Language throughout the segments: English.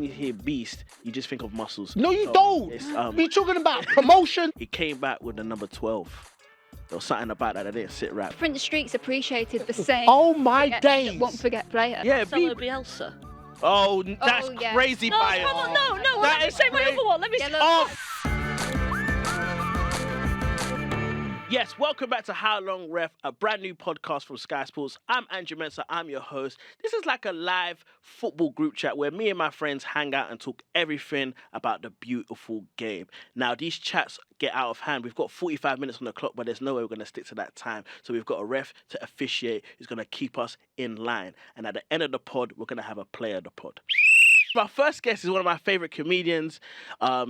you hear beast, you just think of muscles. No, you don't. What are you talking about? Promotion? He came back with the number 12. There was something about that didn't sit right. Different streaks appreciated the same. Oh my days. Won't forget player. Yeah, Marcelo Bielsa. Oh, that's yeah. crazy, No, Bayo. come on, no. That Let me is say my crazy. other one. Let me say. Oh. Yes, welcome back to How Long Ref, a brand new podcast from Sky Sports. I'm Andrew Mensah, I'm your host. This is like a live football group chat where me and my friends hang out and talk everything about the beautiful game. Now, these chats get out of hand. We've got 45 minutes on the clock, but there's no way we're going to stick to that time. So we've got a ref to officiate who's going to keep us in line. And at the end of the pod, we're going to have a player of the pod. My first guest is one of my favorite comedians.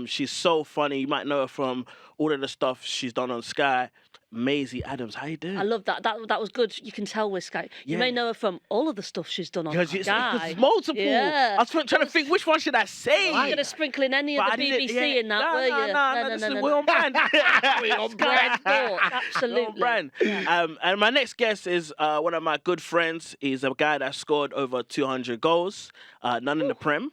She's so funny. You might know her from all of the stuff she's done on Sky. Maisie Adams, how you doing? I love that. That was good. You can tell with Sky. You may know her from all of the stuff she's done on Sky. Because it's multiple. Yeah. I was trying to think, which one should I say? You're going to sprinkle in any of the BBC in that, were you? No. We're on brand. We're on brand. Absolutely. We're on brand. And my next guest is one of my good friends. He's a guy that scored over 200 goals. None in the Prem,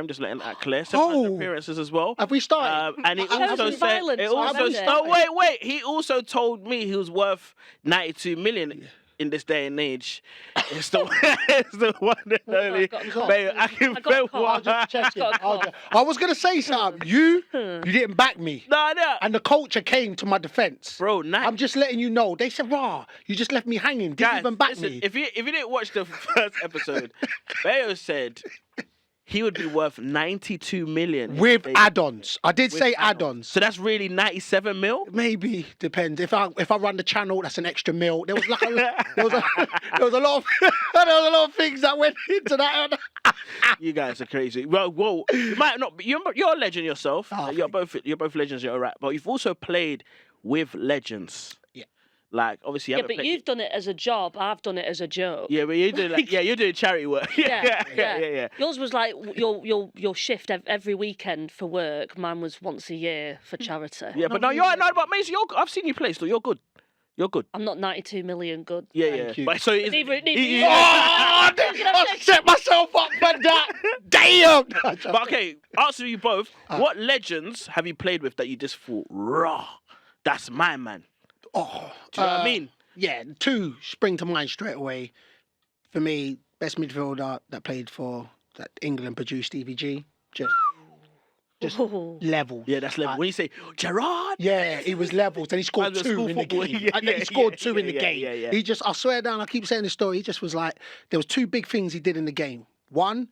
just letting that clear. 700 appearances as well. Have we started? And he also said, wait. He also told me he was worth 92 million in this day and age. It's the one and only Bayo Akinfenwa. I was going to say something. You didn't back me. No. And the culture came to my defense. Bro, I'm just letting you know. They said, "Rah, you just left me hanging. Didn't even back me." If you didn't watch the first episode, Bayo said he would be worth 92 million. With add-ons. I did say add-ons. So that's really 97 mil? Maybe. Depends. If I run the channel, that's an extra mil. There was like there was a lot of things that went into that. You guys are crazy. Well, you might not be, you're a legend yourself. You're both legends, you're all right. But you've also played with legends. Like, obviously, you've done it as a job. I've done it as a joke. Yeah, but you're doing you're doing charity work. Yeah. Yours was like your shift every weekend for work. Mine was once a year for charity. Yeah, but but Maisie, I've seen you play. So you're good. You're good. I'm not 92 million good. Yeah. But so it's I set myself up for that. Damn. But okay, answer you both. What legends have you played with that you just thought, raw? That's my man. Oh, do you know what I mean? Yeah, two spring to mind straight away. For me, best midfielder that played for that England produced Stevie G. Just levels. Yeah, that's level. When you say Gerard, yeah, he was levels, and he scored two in the game. He scored two in the game. Yeah. He just, I swear down, I keep saying this story. He just was like, there was two big things he did in the game. One,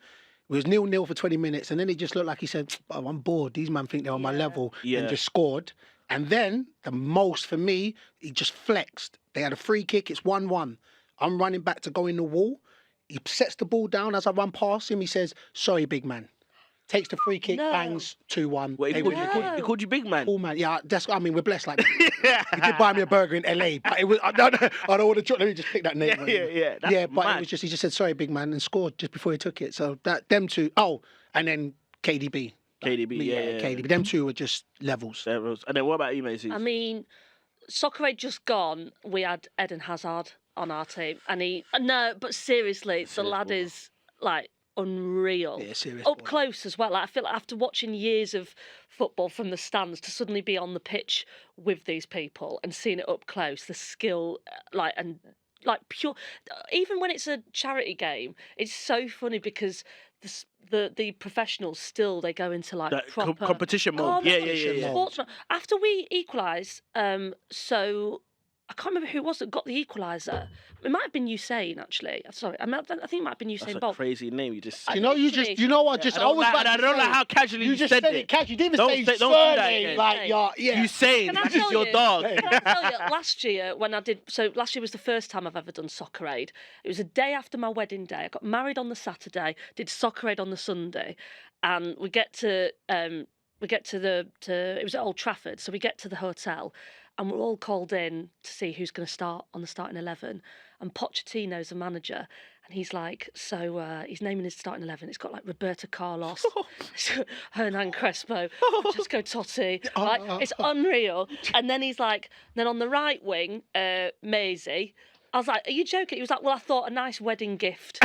it was 0-0 for 20 minutes, and then it just looked like he said, "Oh, I'm bored. These men think they're on my level," and just scored. And then, the most for me, he just flexed. They had a free kick, it's 1-1. I'm running back to go in the wall. He sets the ball down as I run past him. He says, "Sorry, big man." Takes the free kick, bangs, 2-1. Wait, he called you big man? Oh, man. Yeah, we're blessed like that. He did buy me a burger in LA, but it was, I don't want to, let me just pick that name. Yeah, but it was just, he just said, "Sorry, big man," and scored just before he took it. So them two, and then KDB. KDB. Them two were just levels. And then what about you, Maisie? I mean, Soccer Aid just gone. We had Eden Hazard on our team, and but seriously, the lad is like unreal. Yeah, serious. Up close as well. Like, I feel like after watching years of football from the stands, to suddenly be on the pitch with these people and seeing it up close, the skill, pure. Even when it's a charity game, it's so funny because the professionals still, they go into like proper competition mode. Yeah. Sports mode. After we equalised, so I can't remember who it was that got the equaliser. It might have been Usain, actually. Sorry, I think it might have been Usain Bolt. That's a crazy name. You just. I don't like how casually you just said it. Casually, you didn't even say surname. Usain, this is your dog. Can I tell you, last year was the first time I've ever done Soccer Aid. It was a day after my wedding day. I got married on the Saturday, did Soccer Aid on the Sunday, and we get to it was at Old Trafford, so we get to the hotel. And we're all called in to see who's going to start on the starting 11. And Pochettino's the manager. And he's like, he's naming his starting 11. It's got like Roberto Carlos, Hernan Crespo, Francesco Totti. It's unreal. And then he's like, then on the right wing, Maisie. I was like, "Are you joking?" He was like, "Well, I thought a nice wedding gift,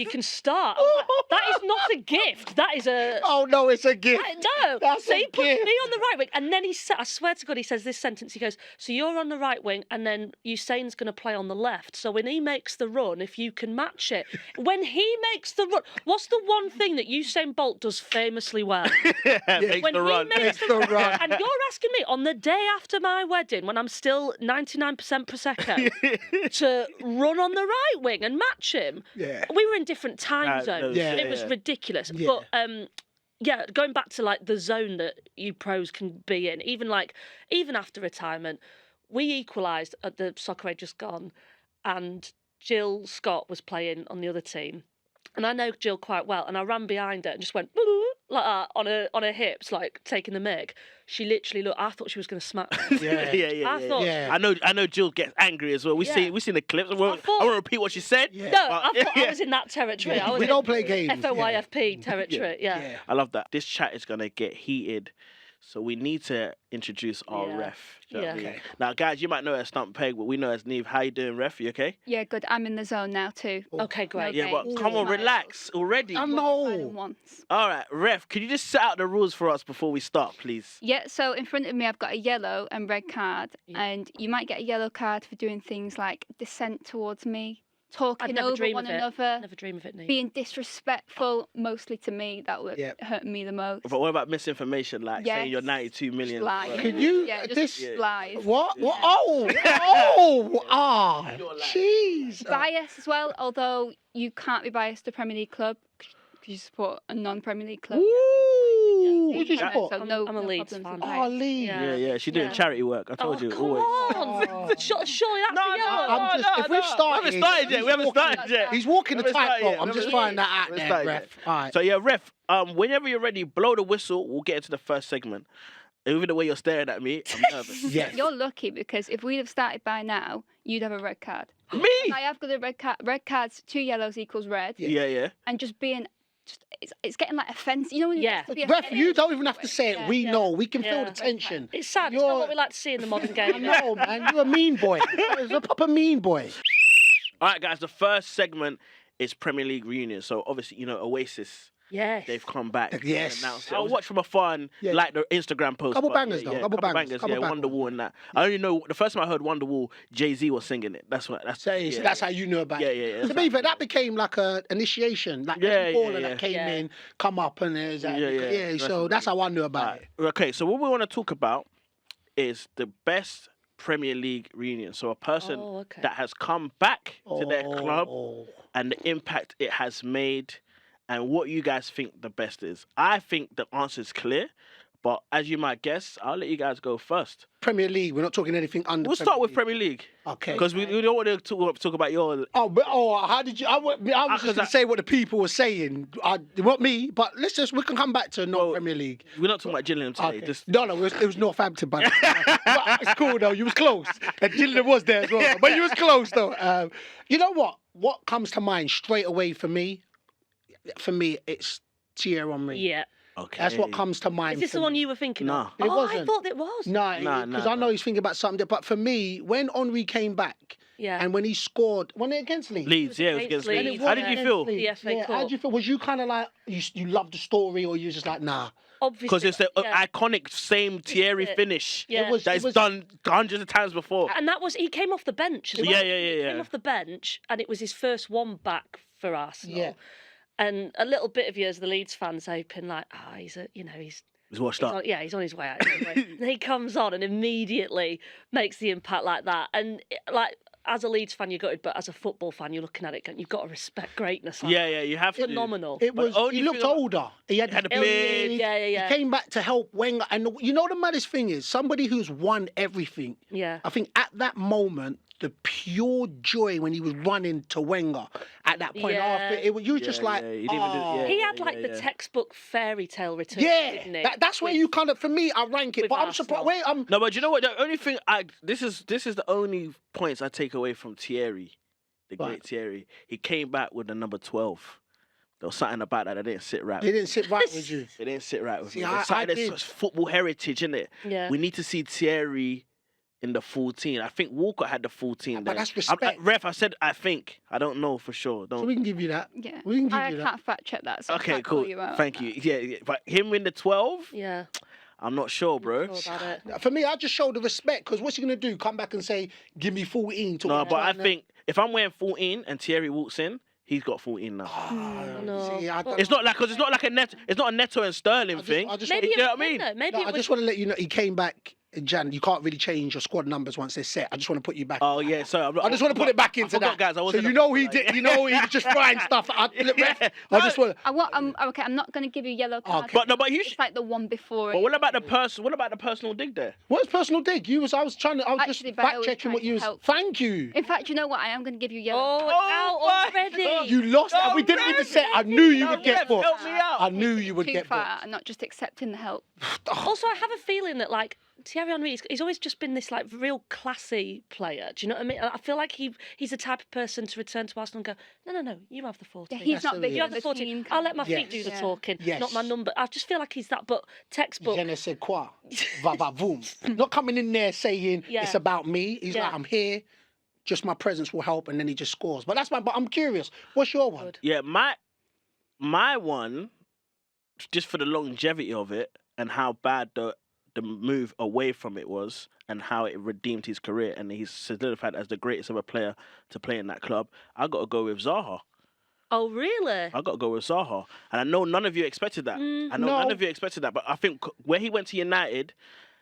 You can start. I was like, that is not a gift. That is a. Oh no, it's a gift. No. That's So a he puts gift. me on the right wing, and then I swear to God, he says this sentence. He goes, "So you're on the right wing, and then Usain's going to play on the left. So when he makes the run, if you can match it, when he makes the run, what's the one thing that Usain Bolt does famously well? Makes When the he run. makes the the run. And you're asking me on the day after my wedding, when I'm still 99% prosecco, to run on the right wing and match him. Yeah. We were in different time zones. Yeah, It was yeah. ridiculous. Yeah. But yeah, going back to like the zone that you pros can be in, even after retirement, we equalised at the soccer age just gone, and Jill Scott was playing on the other team. And I know Jill quite well, and I ran behind her and just went like that on her hips, like taking the mick. She literally looked. I thought she was going to smack me. Yeah. I thought. Yeah. I know Jill gets angry as well. We seen the clips. I won't repeat what she said. Yeah. No, I thought I was in that territory. I was We in don't play games. FOYFP territory. Yeah. I love that. This chat is gonna get heated, so we need to introduce our Yeah. ref. Do you know what I Yeah. mean? Now, guys, you might know her as StuntPegg, but we know her as Nieve. How you doing, ref? You okay? Yeah, good. I'm in the zone now too. Okay, great. Yeah, but Okay. come on, Smile. relax already. I Smiling know. once. All right, ref, could you just set out the rules for us before we start, please? Yeah, so in front of me I've got a yellow and red card, and you might get a yellow card for doing things like dissent towards me, I'd talking never over dream one of it. another, Never dream of it, Niamh. being disrespectful, mostly to me. That would Yeah. hurt me the most. But what about misinformation, like saying you're Yes. 92 million? Just lies. Could you? Yeah, just this. lies. What? What? Ah, jeez. Bias as well, although you can't be biased to Premier League club because you support a non-Premier League club. Ooh, Yeah, who do you so support? So no, I'm a no Leeds problems fan. with Oh, bias. Lee. Yeah, she's doing Yeah. charity work. I told Oh, you come always. on. Surely that's a yellow. I'm just, if we've started, We haven't started yet. We haven't started yet. He's walking the We haven't started tightrope. yet. I'm We just haven't finding that out started there, yet. ref. All right. So yeah, ref. Whenever you're ready, blow the whistle. We'll get into the first segment. Even the way you're staring at me, I'm nervous. Yes. You're lucky because if we'd have started by now, you'd have a red card. Me? I have got a red card. Red cards, 2 yellows equals red. Yeah. And just being, it's getting like offensive. You know when you Yeah. get to be Ref, offended? you don't even have to say it. Yeah, We yeah. know. We can feel Yeah. the tension. It's sad. It's You're- not what we like to see in the modern I game. know, man. You're a mean boy. You're a proper mean boy. All right, guys. The first segment is Premier League reunion. So obviously, you know, Oasis. Yes. They've come back. and Yes. announced it. I'll watch from afar and Yeah. like the Instagram post. Couple but bangers, though. Couple bangers. Couple Yeah, bangers. Wonderwall and that. I only know the first time I heard Wonderwall, Jay-Z was singing it. That's That's how you know about it. Yeah. To be fair, that became like a initiation. Like Yeah, every baller yeah. that came Yeah. in, come up and there's that. Yeah. So that's how I knew about it. Okay, so what we want to talk about is the best Premier League reunion. So a person Oh, okay. that has come back to their club Oh. and the impact it has made and what you guys think the best is. I think the answer is clear, but as you might guess, I'll let you guys go first. Premier League. We're not talking anything under. We'll start with League. Premier League. Okay. Because we don't want to talk about your... How did you? I was just 'cause going to say what the people were saying. Not me, but we can come back to not Well, Premier League. We're not talking about Gillingham today. Okay. Just... No, it was Northampton, but it's cool though. You was close, and Gillian was there as well. But you was close though. You know what? What comes to mind straight away for me? It's Thierry Henry. Yeah. Okay. That's what comes to mind. Is this for the one me. you were thinking No. of? It I wasn't. thought it was. No, Nah, because nah, I know nah. he's thinking about something. But for me, when Henry came back, Yeah. and when he scored, wasn't it against Leeds? Leeds, yeah, it was against Leeds. Leeds. And it How did was you Against feel? Leeds. The FA How Cup. did you feel? Was you kind of like you loved the story, or you were just like nah? Obviously. Because it's the yeah. iconic same Thierry it. finish Yeah. It was. that it is was done hundreds of times before. And that was, he came off the bench as well. Yeah. He came off the bench, and it was his first one back for Arsenal. Yeah. And a little bit of you as the Leeds fans hoping like, he's He's washed up. he's on his way out. Anyway. And he comes on and immediately makes the impact like that. And like as a Leeds fan, you're gutted, but as a football fan, you're looking at it going, you've got to respect greatness. Like Yeah, you have to. phenomenal. It But was. only He looked feel- older. He had Had a the beard. Yeah. He came back to help Wenger, and you know the maddest thing is somebody who's won everything. Yeah. I think at that moment, the pure joy when he was running to Wenger at that point Yeah. after it was, you was just like, yeah, he didn't even do- "Oh." He had like the yeah. textbook fairy tale return. Yeah, didn't he? that's where With- you kind of, for me, I rank it. with But I'm Arsenal. surprised. Wait, I'm. No, but you know what? The only thing this is the only points I take away from Thierry, the great Right. Thierry. He came back with the number 12. There was something about that didn't sit right. He didn't sit right with you. It didn't sit right with See, me. I There's something did. that's football heritage, isn't it? Yeah. We need to see Thierry in the 14. I think Walcott had the 14 But there. that's respect. Ref, I said I think. I don't know for sure. So we can give you that. Yeah. We can give I you that. can't fact check that. So I Okay, can't call cool. you out Thank on you. that. Yeah, but him in the 12, Yeah. I'm not sure, bro. Not sure about it. For me, I just show the respect because what's he gonna do? Come back and say, "Give me 14." No, but I think if I'm wearing 14 and Thierry walks in, he's got 14 now. No. See, I don't It's not like because it's not like a net. It's not a Neto and Sterling thing. I just Maybe you it know what I was mean? him, though. Maybe No, it I was just want to let you know he came back in Jan. You can't really change your squad numbers once they're set. I just want to put you back. Oh yeah, so I just want to put it back into forgot, that. guys. I So wasn't you a know he footballer, did. You know he was just frying stuff. I just want. Okay, I'm not going to give you a yellow card. Okay. But you. It's like the one before. But what about the person? What about the personal dig there? What's personal dig? I was Actually, just Bayo fact was checking trying what to you was. help. Thank you. In fact, you know what? I am going to give you yellow. Oh, Oh it's my out already. You lost. No, We didn't even Randy. say. I knew you No, would get Ref, booked. help me out. I knew you would Too get far. booked. I'm not just accepting the help. Also, I have a feeling that like Thierry Henry, he's always just been this like real classy player. Do you know what I mean? I feel like he's the type of person to return to Arsenal and go, no, you have the 14. Yeah, he's That's not the big way You it have on the the 14. team. I'll let my feet Yes. do the Yeah. talking, Yes. not my number. I just feel like he's that, but textbook. Je ne sais quoi. Va va voom. Not coming in there saying Yeah. it's about me. He's Yeah. like, I'm here. Just my presence will help, and then he just scores. But but I'm curious. What's your one? Good. Yeah, my one, just for the longevity of it and how bad the move away from it was and how it redeemed his career and he's solidified as the greatest ever player to play in that club, I got to go with Zaha. Oh, really? I got to go with Zaha. And I know none of you expected that. I know No. none of you expected that. But I think where he went to United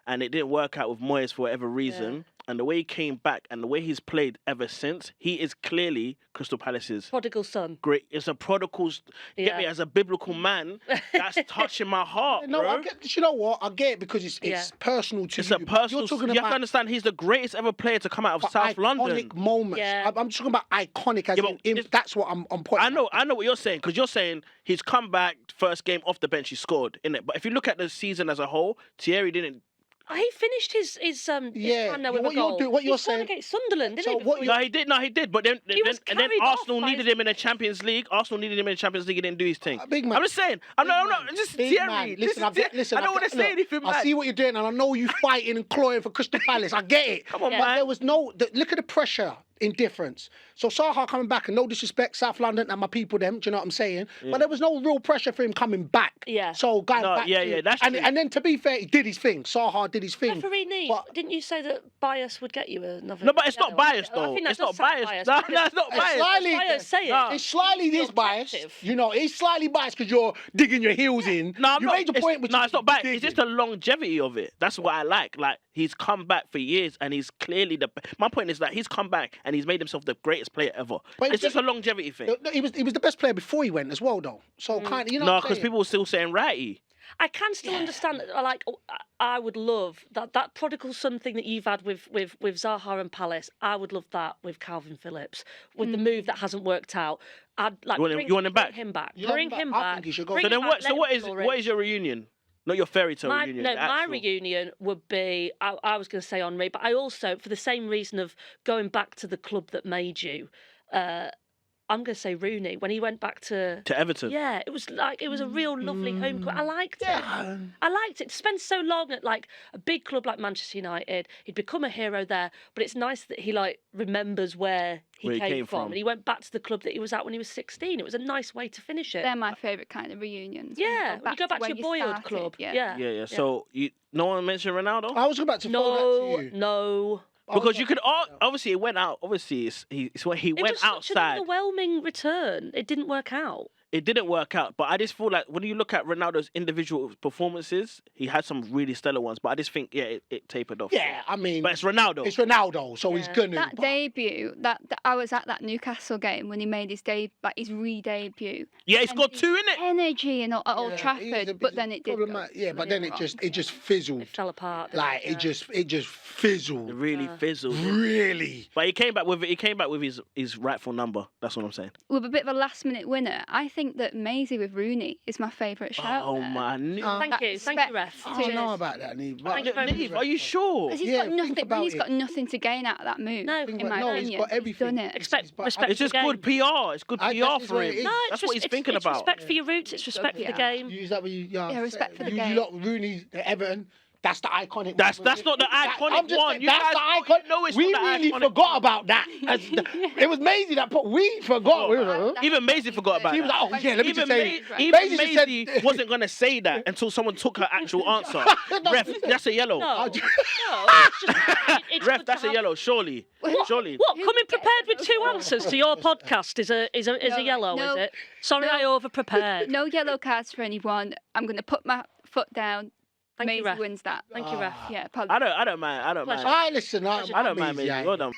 and it didn't work out with Moyes for whatever reason, and the way he came back and the way he's played ever since, he is clearly Crystal Palace's Prodigal son. great. It's a prodigal. Get Yeah. me as a biblical man. That's touching my heart, No, bro. I get. You know what? I get it because it's Yeah. personal to It's you. a but personal. You're talking You have to about understand, he's the greatest ever player to come out of South iconic London. moments. Yeah. I'm just talking about iconic. As Yeah, but it's- that's what I'm pointing. I know what you're saying because you're saying he's come back first game off the bench, he scored in it. But if you look at the season as a whole, Thierry didn't. He finished his Yeah, time there with what a you're goal. doing- what He you're scored saying- against Sunderland, didn't So he? what before you're- No, he did. But then was and then carried off Arsenal by needed his- him in the Champions League. Arsenal needed him in the Champions League. He didn't do his thing. Big man. I'm just saying. I'm not. This is Big Thierry. man. This Listen, is Thierry. listen. I don't want to say anything, man. I see what you're doing, and I know you fighting and clawing for Crystal Palace. I get it. Come on, but man. there was look at the pressure in difference. So Saha coming back, and no disrespect, South London and my people, them. Do you know what I'm saying? But there was no real pressure for him coming back. Yeah. So going No, back. that's and, true. and then to be fair, he did his thing. Saha did his thing. Referee Nieve, But- didn't you say that bias would get you another? No, but it's not yellow? biased I though. think that It's does not sound biased. No, because it's not It's biased. slightly- Bias say it. No. It's slightly Feel this bias, objective. you know. It's slightly biased because you're digging your heels in. No, I'm you not. made your point, which No, is it's not biased. digging. It's just the longevity of it. That's what I like. Like he's come back for years, and he's clearly the. My point is that he's come back and he's made himself the greatest player ever. But It's just a longevity thing. He was the best player before he went as well, though. So kind of, you know. No, what I'm because saying? people were still saying righty. I can still understand that. Like, I would love that prodigal son thing that you've had with Zaha and Palace. I would love that with Calvin Phillips, with the move that hasn't worked out. I'd like You want him back? Bring him back. You want Bring him him back? I back. think he should go. Bring So him then back, what? So let what him is your reunion? Not your fairy tale reunion. No, the my actual- reunion would be. I was going to say Henri, but I also, for the same reason of going back to the club that made you, I'm going to say Rooney when he went back to. to Everton. Yeah, it was a real lovely home. I liked it. Yeah. I liked it. To spend so long at like a big club like Manchester United, he'd become a hero there. But it's nice that he like remembers where he came from, and he went back to the club that he was at when he was 16. It was a nice way to finish it. They're my favourite kind of reunions. when Yeah, when you go back to where your you boyhood started, club. Yeah. Yeah. So no one mentioned Ronaldo I was about to throw that to you. No. because you could. Obviously, it went out. Obviously, it's when he It went was such outside. an overwhelming return. It didn't work out. It didn't work out, but I just feel like when you look at Ronaldo's individual performances, he had some really stellar ones. But I just think, it tapered off. Yeah, I mean, But it's Ronaldo. it's Ronaldo, so he's Yeah. gonna. That but- debut, that I was at that Newcastle game when he made his his re-debut. Yeah, he scored And two in it. Energy and at Old Yeah, Trafford, he's a- but he's then it did. Go problematic. Yeah, but then it wrong. just fizzled. It fell apart. Like Yeah. it just It fizzled. really fizzled. Really. But he came back with his rightful number. That's what I'm saying. With a bit of a last-minute winner, I think that Maisie with Rooney is my favourite shout. Oh there. man. Thank That you, respect ref. I don't know Cheers. about that, Nieve. Thank you very Nieve, are you sure? Because he's Yeah, got think nothing. about Rooney's it. got nothing to gain out of that move. No. in Think my about- no, opinion. he's got everything. done it. Respect It's just for the good PR. It's good I- PR that's for what it him. is. No, That's what he's thinking it's about. respect for your roots. It's respect for the Yeah. game. Use that with you. Yeah, respect for the you game. lot, Rooney, the Everton. That's the iconic. That's moment. not the iconic I'm just one. saying, You that's guys the iconic. know it's We not the really iconic forgot one. about that. It was Maisie that put. We forgot. We were like, huh? Even Maisie forgot about She was that. like, oh yeah, let me Even, just say. even Maisie just Maisie said- wasn't gonna say that until someone took her actual answer. Ref, that's a yellow. No, Oh, no. It's just, it's Ref, good that's to a have- yellow. Surely, surely. What? Who Coming gets prepared with those two cards? answers to your podcast is a No, yellow, no, is it? Sorry, no. I over prepared. No yellow cards for anyone. I'm going to put my foot down. Thank you, Maisie ref. wins that. Thank you, ref. Yeah, apologies. I don't mind. I don't mind. Pleasure. I listen. I don't mind Maisie. Well done.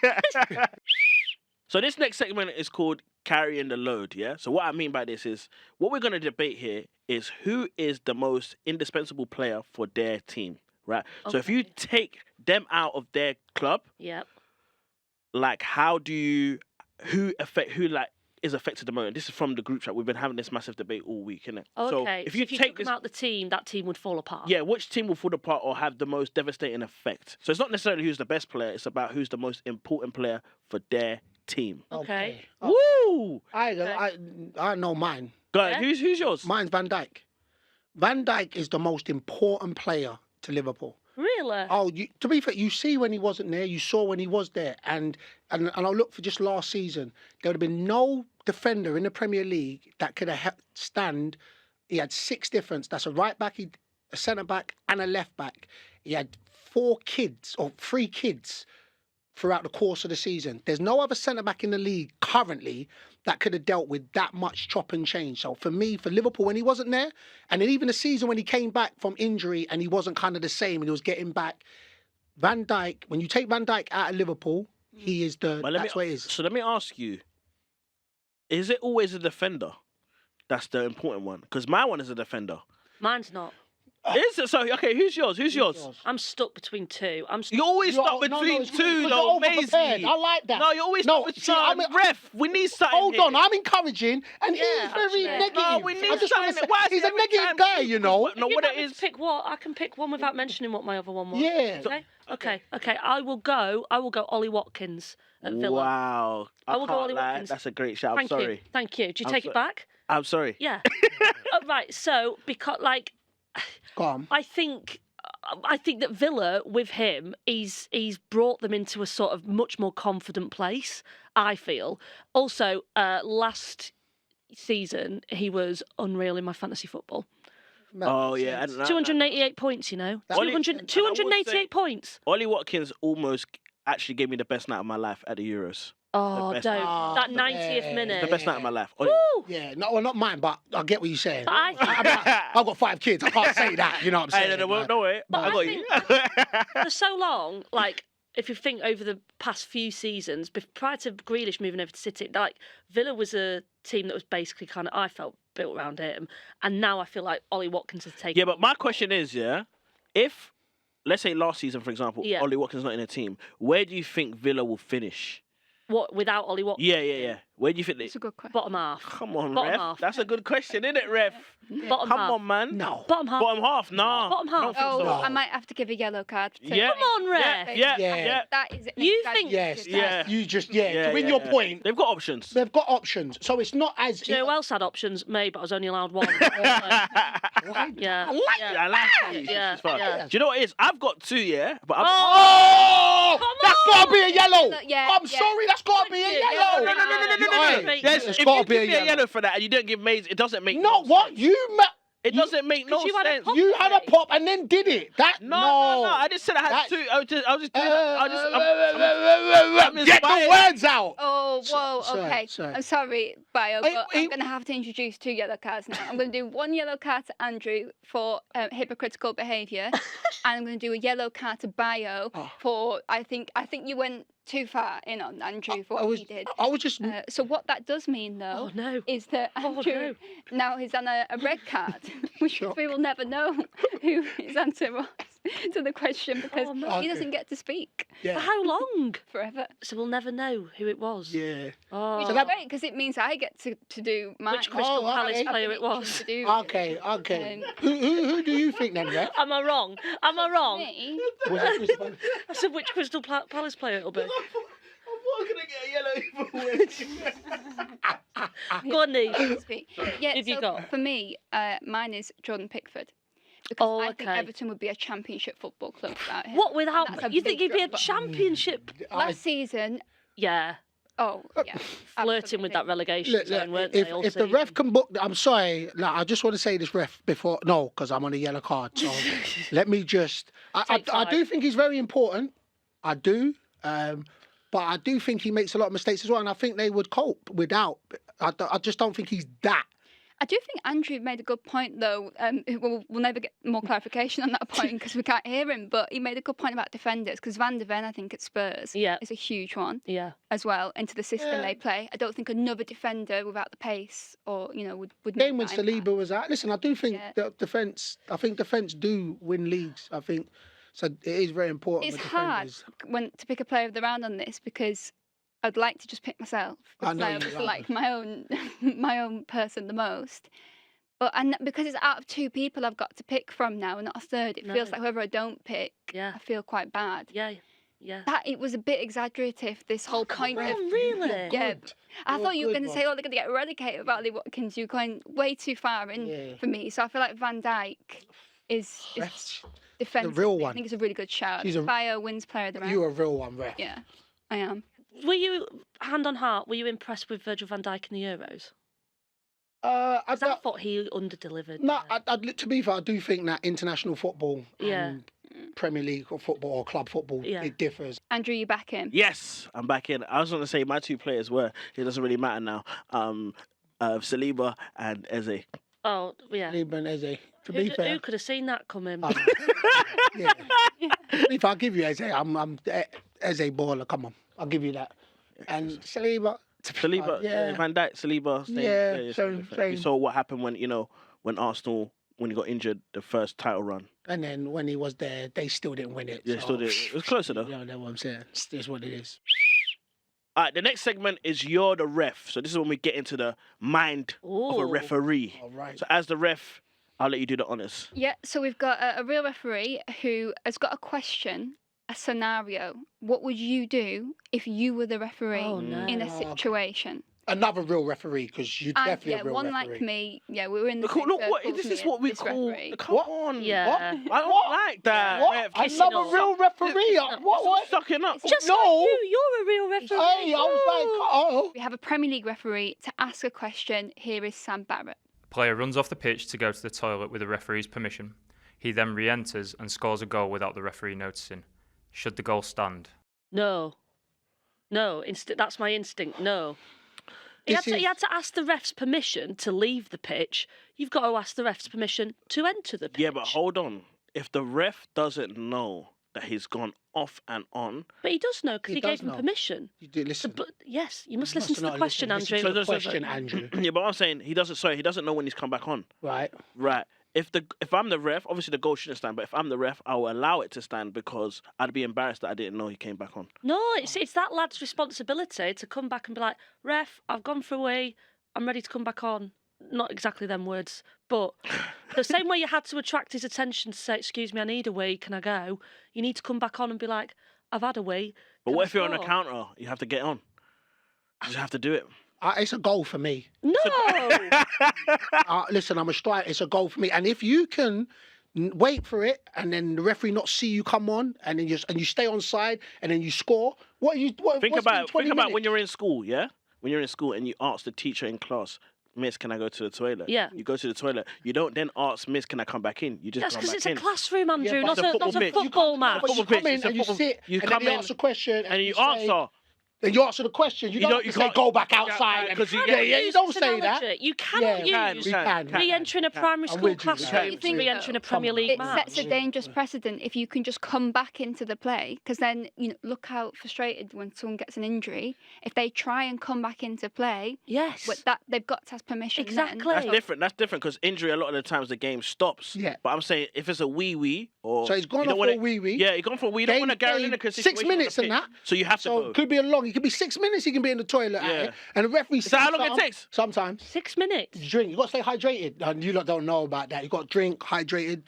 So this next segment is called carrying the load. Yeah. So what I mean by this is what we're going to debate here is who is the most indispensable player for their team. Right. So if you Okay. take them out of their club, Yep. like how do you who is affected the most? And this is from the group chat. We've been having this massive debate all week, innit? Okay. So if you take took this, them out the team, that team would fall apart. yeah, which team will fall apart or have the most devastating effect? So it's not necessarily who's the best player. It's about who's the most important player for their team. Okay. Woo! I know mine. Go ahead. Yeah? Who's yours? Mine's Van Dijk. Van Dijk is the most important player to Liverpool. Really? Oh, to be fair, you see when he wasn't there, you saw when he was there, and I'll look for just last season. There would have been no defender in the Premier League that could have stand. He had 6 difference. That's a right back, a centre back, and a left back. He had 3 kids throughout the course of the season. There's no other centre back in the league currently that could have dealt with that much chop and change. So for me, for Liverpool, when he wasn't there, and then even the season when he came back from injury and he wasn't kind of the same and he was getting back, Van Dijk, when you take Van Dijk out of Liverpool, he is that's what it is. So let me ask you: is it always a defender that's the important one? Because my one is a defender. Mine's not. Is it? So okay, who's yours? Who's yours? I'm stuck between 2. You always stuck between two, though, Maisie. I like that. No, you're always stuck between. Ref, we need something. Hold here. on, I'm encouraging, and Yeah, he's very actually. negative. No, we need I just wanna something. say, Why is he's a every negative time guy, you- you know. No, You what want it me is. to pick what? I can pick one without mentioning what my other one was. Yeah. Okay. I will go Ollie Watkins at Villa. Wow. I will go can't Ollie lie. Watkins. That's a great shout. I'm sorry. Thank you. Do you I'm take so- it back? I'm sorry. Yeah. Right. So because Go on. I think that Villa with him, he's brought them into a sort of much more confident place. I feel. Also, last season he was unreal in my fantasy football. Oh yeah. 288 points. You know, That- 288 points. Ollie Watkins almost actually gave me the best night of my life at the Euros. Oh, best- don't. Oh, That the 90th best. minute. The best night of my life. Woo! Yeah, no, well, not mine, but I get what you're saying. But I think- I've got 5 kids. I can't say that. You know what I'm Hey, saying? no way. But I I got you. for so long, like if you think over the past few seasons, prior to Grealish moving over to City, like Villa was a team that was basically kind of, I felt, built around him, and now I feel like Ollie Watkins has taken. Yeah, but my question is, if let's say last season, for example, Yeah. Ollie Watkins not in a team, where do you think Villa will finish? What without Ollie Watkins? Yeah. Where do you think they? It's a good question. Bottom half. Come on, Bottom ref. half. That's a good question, isn't it, ref? Bottom Come half. on, man. No. Bottom half. Bottom half. Nah. Bottom half. I don't think Oh, so. No. I might have to give a yellow card. To Yeah. Come on, ref. Yeah. That is. an You exaggeration. think- Yes. Yeah. You just, Yeah, to win yeah, your yeah. point, They've got options. they've got options. So it's not as. Do you know who else had options? Me, but I was only allowed one. Right. Yeah. I like yeah. that. I like it. Yeah, It's fun. yeah. Do you know what it is? I've got 2, yeah? But I've Oh! Come That's got to be a yellow. Yeah, I'm yeah. sorry, that's got to be a Yeah, yellow. No. Oi, Yes, it's if gotta you be a give me a yellow. yellow for that and you don't give Maisie, it doesn't make No, no what? sense. It you- doesn't make no 'cause you had a sense. pop- You had a pop and then did it. No. I just said I had That- 2. I was just doing I'm Get the inspired. words out. Oh, whoa, Sorry, okay. sorry. I'm sorry, Bayo, Wait, but wait. I'm going to have to introduce 2 yellow cards now. I'm going to do 1 yellow card to Andrew for hypocritical behaviour, and I'm going to do a yellow card to Bayo Oh. for, I think you went too far in on Andrew for what he did. I was just. So what that does mean, though, Oh no. is that Oh, Andrew now he's on a red card, which Sure. we will never know who his answer was to the question because Oh, no. he Okay. doesn't get to speak For Yeah. how long? forever. So we'll never know who it was. Yeah. Oh. Which So is that- great because it means I get to do mine. Which Crystal Oh, Palace okay. player it was? To do Okay. Who do you think then, Ref? Am I wrong? Am I wrong? me. Was it Crystal- I said which Crystal Palace player it'll be. I'm going to get a yellow either way. Go on, Nieve. Speak. Yeah, Who've you so got? for me, mine is Jordan Pickford Because I think Everton would be a championship football club without him. What, without... You think he'd be a drop. championship? Last season... Yeah. Oh, yeah. Flirting with that relegation zone, weren't they? If the ref can book... I'm sorry. Like, I just want to say this ref before... No, because I'm on a yellow card. So let me just... I do think he's very important. I do. But I do think he makes a lot of mistakes as well. And I think they would cope without... I just don't think he's that. I do think Andrew made a good point, though. We'll never get more clarification on that point because we can't hear him. But he made a good point about defenders because Van de Ven, I think, at Spurs is a huge one as well into the system they play. I don't think another defender without the pace or, would Game when Saliba was out. Listen, I do think that defence do win leagues. I think so. It is very important. It's hard to pick a player of the round on this because I'd like to just pick myself because I obviously like my own person the most. But because it's out of two people I've got to pick from now and not a third, it feels like whoever I don't pick, I feel quite bad. Yeah. That it was a bit exaggerative, this whole point of... really? Yeah. I thought you were going to say, they're going to get relegated with Ollie Watkins. You're going way too far in for me. So I feel like Van Dijk is defensive. The real one. I think it's a really good shout. Bayo wins player of the round. You're a real one, ref. Yeah, I am. Were you, hand on heart, were you impressed with Virgil van Dijk in the Euros? I thought he under-delivered. No, to be fair, I do think that international football and Premier League or football or club football, it differs. Andrew, you back in? Yes, I'm back in. I was going to say my two players were, it doesn't really matter now, Saliba and Eze. Oh, yeah. Saliba and Eze. To be fair. Who could have seen that coming? If I give you Eze, I'm Eze baller, come on. I'll give you that. And Saliba, Van Dijk, Saliba. Same. You saw what happened when Arsenal, when he got injured, the first title run. And then when he was there, they still didn't win it. They still did. It was closer though. Yeah, that's what I'm saying. It's what it is. All right, the next segment is You're the Ref. So this is when we get into the mind of a referee. All right. So as the ref, I'll let you do the honours. Yeah, so we've got a real referee who has got a question, a scenario. What would you do if you were the referee in a situation? Another real referee, because you're definitely a real one referee. like me. Yeah, we were in the This is what we call... referee. Come on. Yeah. What? I don't like that. What? Another real referee? What? Sucking up. It's just You're a real referee. Hey, I was like, We have a Premier League referee to ask a question. Here is Sam Barrett. Player runs off the pitch to go to the toilet with the referee's permission. He then re-enters and scores a goal without the referee noticing. Should the goal stand? No. That's my instinct. No. He had to ask the ref's permission to leave the pitch. You've got to ask the ref's permission to enter the pitch. Yeah, but hold on. If the ref doesn't know that he's gone off and on... But he does know because he gave him permission. You do listen. Yes, you must listen to the question, Andrew. Listen to the question, Andrew. Yeah, but I'm saying he doesn't know when he's come back on. Right. If I'm the ref, obviously the goal shouldn't stand, but if I'm the ref, I will allow it to stand because I'd be embarrassed that I didn't know he came back on. No, it's that lad's responsibility to come back and be like, ref, I've gone for a wee, I'm ready to come back on. Not exactly them words, but the same way you had to attract his attention to say, excuse me, I need a wee, can I go? You need to come back on and be like, I've had a wee. But what if you're on a counter? You have to get on. You just have to do it. It's a goal for me. No! Listen, I'm a striker. It's a goal for me. And if you can wait for it and then the referee not see you come on and then you stay on side and then you score, think about when you're in school, yeah? When you're in school and you ask the teacher in class, Miss, can I go to the toilet? Yeah. You go to the toilet. You don't then ask Miss, can I come back in? You just That's come because back it's in. a classroom, Andrew, Yeah, not a football match. But you come in and you sit and then you ask a question and you answer. Then you answer the question. You don't say go back outside. Because you don't say that. You cannot use re-entering a primary school classroom, re-entering a Premier League match. It sets a dangerous precedent if you can just come back into the play, because then look how frustrated when someone gets an injury. If they try and come back into play, they've got to ask permission. Exactly. That's different because injury a lot of the times the game stops. Yeah. But I'm saying if it's a wee or so he's gone off for a wee. Yeah, he's gone for a wee. You don't want to Gary Lineker situation 6 minutes and that. So you have to go. So it could be a long. It could be 6 minutes. He can be in the toilet at it, and the referee. Is that how long it takes? Sometimes. 6 minutes. Drink. You got to stay hydrated. And you lot don't know about that. You got to drink. Hydrated. You got to drink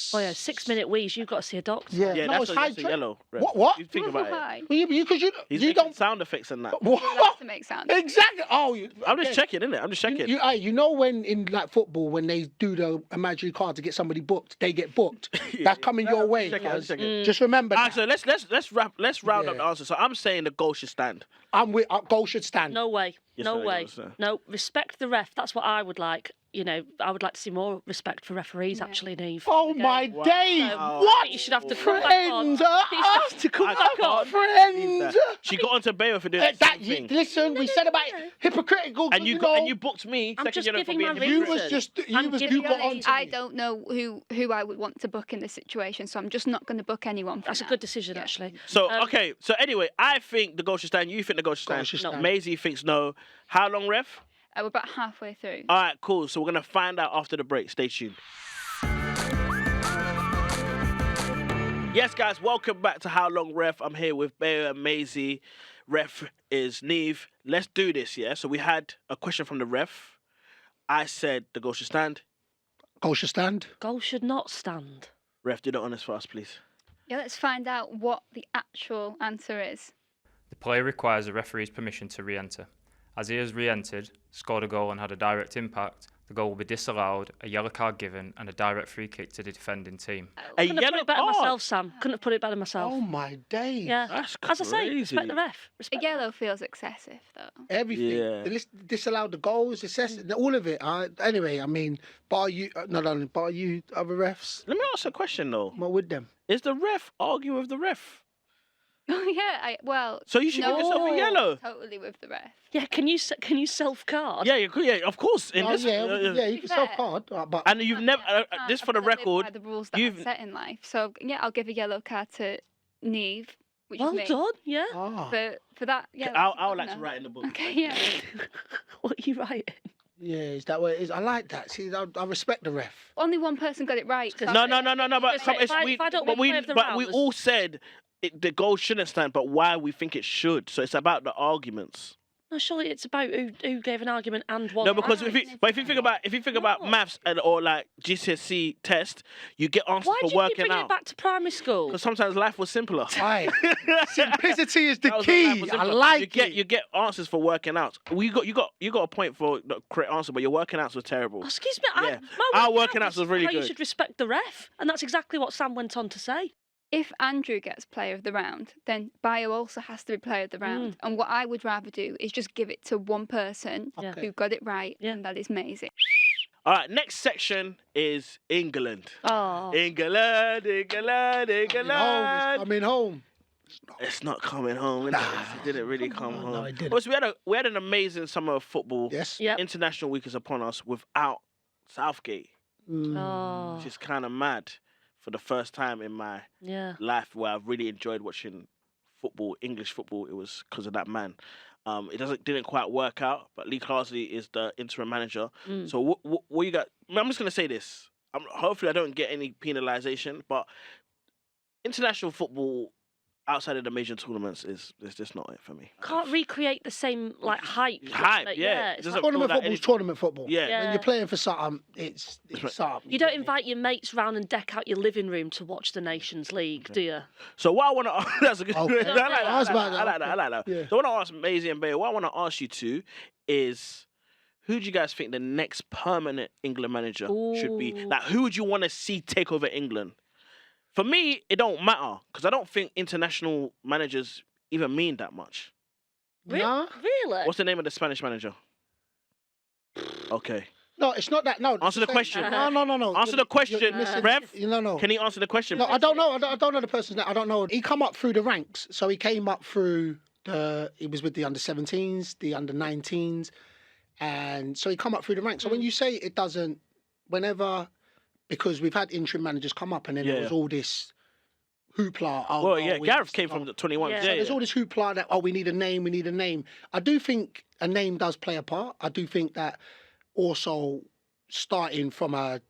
hydrated. Oh yeah, 6-minute wheeze. You've got to see a doctor. Yeah, Yeah, no, that's it's a, high that's a tra- yellow. Ref. What? You think about it. Why? Because He's you making don't. sound effects and that. You have to make sound. Exactly. Oh, I'm just okay. checking, innit? I'm just checking. You know when in like football when they do the imaginary card to get somebody booked, they get booked. That's coming your way. I'm checking. Just remember Alright, that. so let's round up Yeah. the answer. So I'm saying the goal should stand. I'm with goal should stand. No way. Yes, No I way. understand. No, respect the ref. That's what I would like. You know, I would like to see more respect for referees, actually, Nieve. Oh Okay. my Wow. days! Wow. I What? think you should have to come back on. Friend, You should have to come I back can't on. believe friend. that. She got onto Bayo for doing the That same thing. listen, we said about hypocritical. And you know, booked me I'm second just year for giving being my you hypocrite. was reason. just I'm giving you got you on. I don't know who I would want to book in this situation, so I'm just not going to book anyone. For That's a now. good decision, actually. So okay, so anyway, I think the goal should stand. You think the goal should stand? should No. stand. Maisie thinks no. How long, ref? We're about halfway through. All right, cool. So we're gonna find out after the break. Stay tuned. Yes, guys, welcome back to How Long Ref. I'm here with Bayo and Maisie. Ref is Nieve. Let's do this, yeah? So we had a question from the ref. I said the goal should stand. Goal should stand. Goal should not stand. Ref, do the honours for us, please. Yeah, let's find out what the actual answer is. The player requires the referee's permission to re-enter. As he has re-entered, scored a goal and had a direct impact, the goal will be disallowed, a yellow card given, and a direct free kick to the defending team. A Couldn't have put yellow it better card. myself, Sam. Couldn't have put it better myself. Oh my days. Yeah. That's As I say, crazy. respect the ref. A Respect the yellow feels excessive, though. Everything. Yeah. The list disallowed the goals, all of it. Anyway, I mean, bar you, not only bar you, other refs. Let me ask a question, though. What with them? Is the ref arguing with the ref? Oh yeah, well. So you should give yourself a yellow. Totally with the ref. Yeah, can you self card? Yeah, you could. Yeah, of course. In Oh, this, yeah, you be can self fair. card, but And you've never. This for the I've gotta live record. by the rules that you've I've set in life. So yeah, I'll give a yellow card to Nieve, which Well is me. done. Yeah. For that. Yeah. I would that's like to a write in the book. Okay. Yeah. What are you writing? yeah, is that what it is? I like that. See, I respect the ref. Only one person got it right. so No. I'm gonna- But If I don't win play of the but round, we there's- all said the goal shouldn't stand, but why we think it should. So it's about the arguments. No, surely it's about who gave an argument and won. No, because right. if you think about No. maths or like GCSE test, you get answers Why for do you keep working bringing out. it back to primary school? Because sometimes life was simpler. Aye. Simplicity is the That was when life key. was I simpler. like you it. you get answers for working out. You got a point for the correct answer, but your working outs was terrible. Oh, excuse me. Yeah. My Our working working out outs was really how good. You should respect the ref, and that's exactly what Sam went on to say. If Andrew gets player of the round, then Bayo also has to be player of the round. And what I would rather do is just give it to one person Yeah. who got it right, Yeah. and that is Maisie. All right, next section is England. Oh. England. Coming home. It's not coming home. Innit? It didn't really come home. No, it didn't. Also, we had an amazing summer of football. Yes. Yep. International week is upon us without Southgate, Oh. which is kind of mad. For the first time in my Yeah. life, where I've really enjoyed watching football, English football, it was because of that man. It didn't quite work out, but Lee Carsley is the interim manager. So what you got? I'm just gonna say this. Hopefully, I don't get any penalisation, but international football outside of the major tournaments is just not it for me. Can't recreate the same hype. Hype, yeah. It's Doesn't like, Tournament feel like football is any- tournament football. Yeah. Yeah. When you're playing for something, it's something. you don't invite your mates round and deck out your living room to watch the Nations League, do you? So what I want to that's a good. Okay. I like that. I was about I like that. I like that. Yeah. So what I want to ask Maisie and Bayo, what I want to ask you two is, who do you guys think the next permanent England manager should be? Ooh. Like, who would you want to see take over England? For me, it don't matter because I don't think international managers even mean that much. Nah. Really? What's the name of the Spanish manager? Okay. No, it's not that. No. Answer the Say- question. No. Answer the question, You're missing- Rev. No. Can he answer the question? No, I don't know. I don't know the person's name. I don't know. He come up through the ranks. So he came up through he was with the under-17s, the under-19s, and so he come up through the ranks. So when you say it doesn't, because we've had interim managers come up, and then there Yeah. was all this hoopla. Well, yeah, Gareth came from the 21s. Yeah. Yeah, So There's all this hoopla that we need a name. I do think a name does play a part. I do think that also starting from a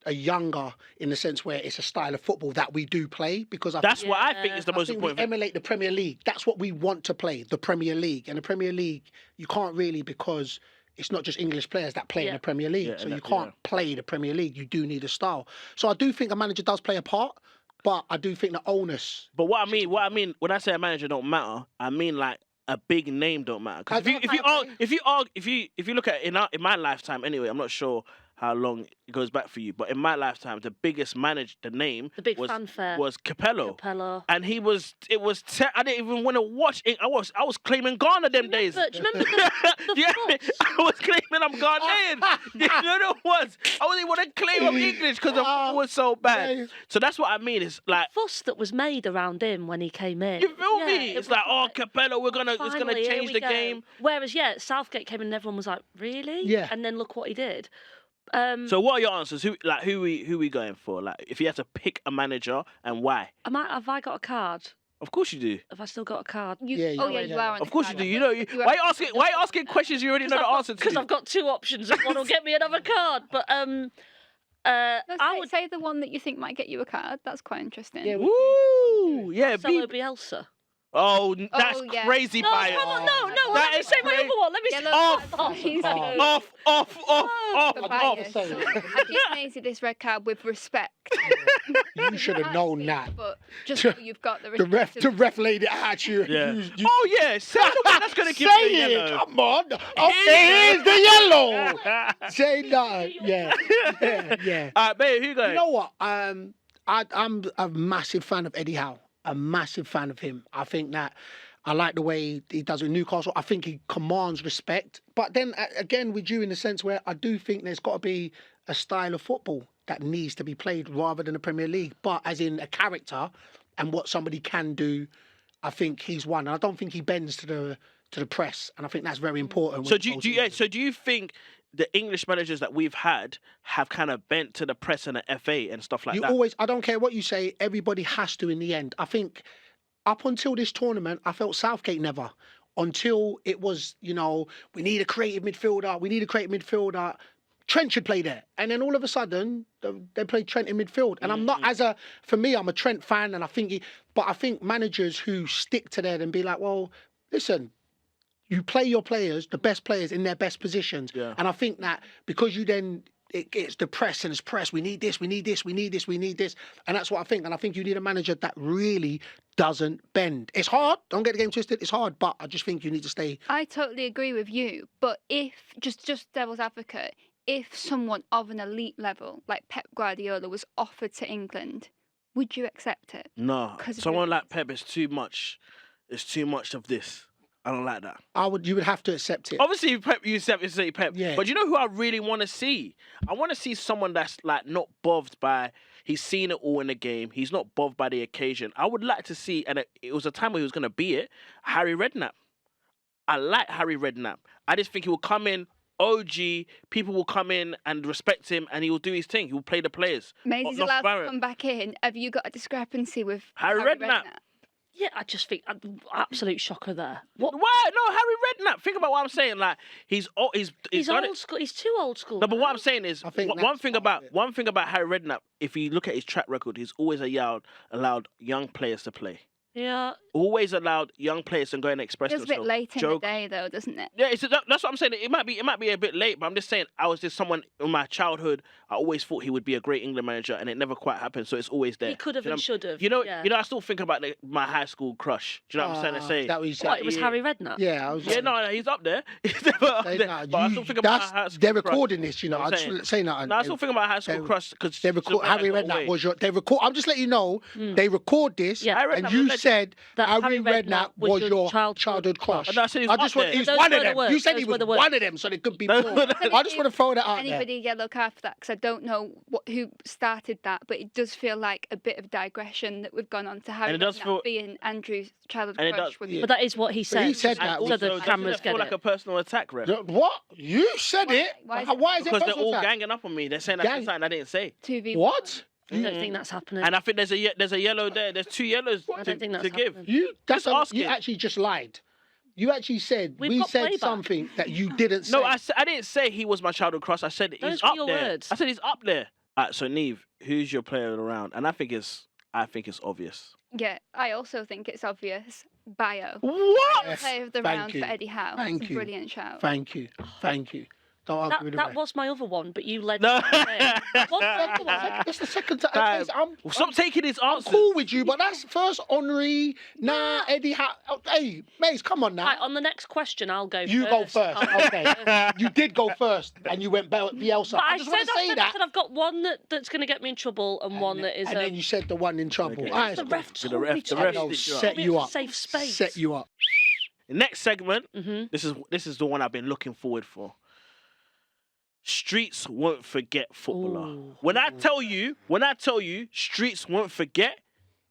younger, in the sense where it's a style of football that we do play, because That's what I think is the I most think we important thing. emulate the Premier League. That's what we want to play, the Premier League. And the Premier League, you can't really, because it's not just English players that play in the Premier League. Yeah, so you can't play the Premier League. You do need a style. So I do think a manager does play a part, but I do think the onus. But what I mean when I say a manager don't matter, I mean like a big name don't matter. Because if you look at it in my lifetime anyway, I'm not sure how long it goes back for you, but in my lifetime, the biggest manager, the big fanfare was Capello, and I didn't even want to watch it. I was claiming Ghana them days. Do you remember the I was claiming I'm Ghanaian. You know what it was? I wasn't even want to claim I'm English because it was so bad. Yeah. So that's what I mean. It's like fuss that was made around him when he came in. You feel me? It's like, Capello, it's gonna change the game. Whereas, Southgate came in and everyone was like, really? Yeah. And then look what he did. So what are your answers? Who we going for? Like, if you had to pick a manager and why? Have I got a card? Of course you do. Have I still got a card? You are. On of course you do. You know, why are you asking questions you already know the answer to? Because I've got two options and one will get me another card. But I would say the one that you think might get you a card. That's quite interesting. Yeah, Woo! Yeah, Marcelo Bielsa. Oh, that's crazy, No, Bayo. come on, no. That Let me is say my crazy. other one. Let me say I give Maisie this red card with respect. You should have known that. But just so you've got the respect. The ref laid it at you. Yeah. Say the one that's gonna give you a yellow. Come on. Okay, here's the yellow. Say that. Yeah. All right, Bayo, who you going? You know what? I'm a massive fan of Eddie Howe. A massive fan of him. I think that I like the way he does with Newcastle. I think he commands respect. But then again, with you in the sense where I do think there's got to be a style of football that needs to be played rather than the Premier League. But as in a character and what somebody can do, I think he's one. And I don't think he bends to the press. And I think that's very important. So do you think the English managers that we've had have kind of bent to the press and the FA and stuff like that? I don't care what you say, everybody has to in the end. I think up until this tournament, I felt Southgate never. Until it was, we need a creative midfielder. Trent should play there. And then all of a sudden, they played Trent in midfield. And I'm not, for me, I'm a Trent fan. And I think managers who stick to that and be like, well, listen, you play your players, the best players in their best positions. Yeah. And I think that because you then, it's the press and it's press, we need this. And that's what I think. And I think you need a manager that really doesn't bend. It's hard. Don't get the game twisted. It's hard. But I just think you need to stay. I totally agree with you. But if, just devil's advocate, if someone of an elite level, like Pep Guardiola, was offered to England, would you accept it? No. Someone like Pep is too much. It's too much of this. I don't like that. You would have to accept it. Obviously, Pep, you say Pep. Yeah. But you know who I really want to see? I want to see someone that's like not bothered by. He's seen it all in the game. He's not bothered by the occasion. I would like to see, and it was a time where he was going to be it. Harry Redknapp. I like Harry Redknapp. I just think he will come in. OG, people will come in and respect him, and he will do his thing. He will play the players. Maisie's allowed to come back in. Have you got a discrepancy with Harry Redknapp? Yeah, I just think absolute shocker there. What? Why? No, Harry Redknapp. Think about what I'm saying. Like he's old school. He's too old school. No, but what I'm saying is one thing about Harry Redknapp. If you look at his track record, he's always allowed young players to play. Yeah. Always allowed young players to go and express themselves. It's a bit late in the day, though, doesn't it? Yeah, that's what I'm saying. It might be a bit late, but I'm just saying I was just someone in my childhood. I always thought he would be a great England manager, and it never quite happened. So it's always there. He could have and should have. I still think about my high school crush. Do you know what I'm saying? That was it was Harry Redknapp. Yeah, no, he's up there. He's never up there. But I still think about my high school they're crush. recording this, I just saying that. No, I still think about high school crush because Harry Redknapp was they record. I'm just letting you know they record this, and you said that Harry Redknapp was your childhood crush. No, I said he's one of them. You said he was one of them, so there could be more. I just want to throw that out there. Anybody yellow card for that? Because I don't know who started that, but it does feel like a bit of digression that we've gone on to Harry Redknapp being Andrew's childhood crush. But that is what he said. He said that. So the cameras get it. Like a personal attack, ref. What? You said it. Why is it? Because they're all ganging up on me. They're saying that's something I didn't say. 2v1. What? I don't think that's happening. And I think there's a yellow there. There's two yellows to give. You actually just lied. You actually said we said something that you didn't say. No, I didn't say he was my childhood crush. I said he's up there. Words. I said he's up there. So Nieve, who's your player of the round? And I think I think it's obvious. Yeah, I also think it's obvious. Bayo. What? Yes, Player of the thank round you. for Eddie Howe. Thank It's a you. brilliant shout. Thank you. Don't argue with the That ref. was my other one, but you led No. me to it. What's the other one? That's the second time. Fam, I'm Stop taking his I'm answers. cool with you, but that's first Henri. Nah, Eddie Howe. Hey, Mace, come on now. Right, on the next question, I'll go You first. go first. Okay. You did go first, and you went Bielsa. But I just want to say I that. said I've got one that's going to get me in trouble and one that is. And then you said the one in trouble. Okay. All right, the it's ref So told the ref- me the to. ref cool. stitched you up. Set you up. Safe space. Set you up. The next segment. Mhm. This is the one I've been looking forward for. Streets won't forget footballer. Ooh. When I tell you, streets won't forget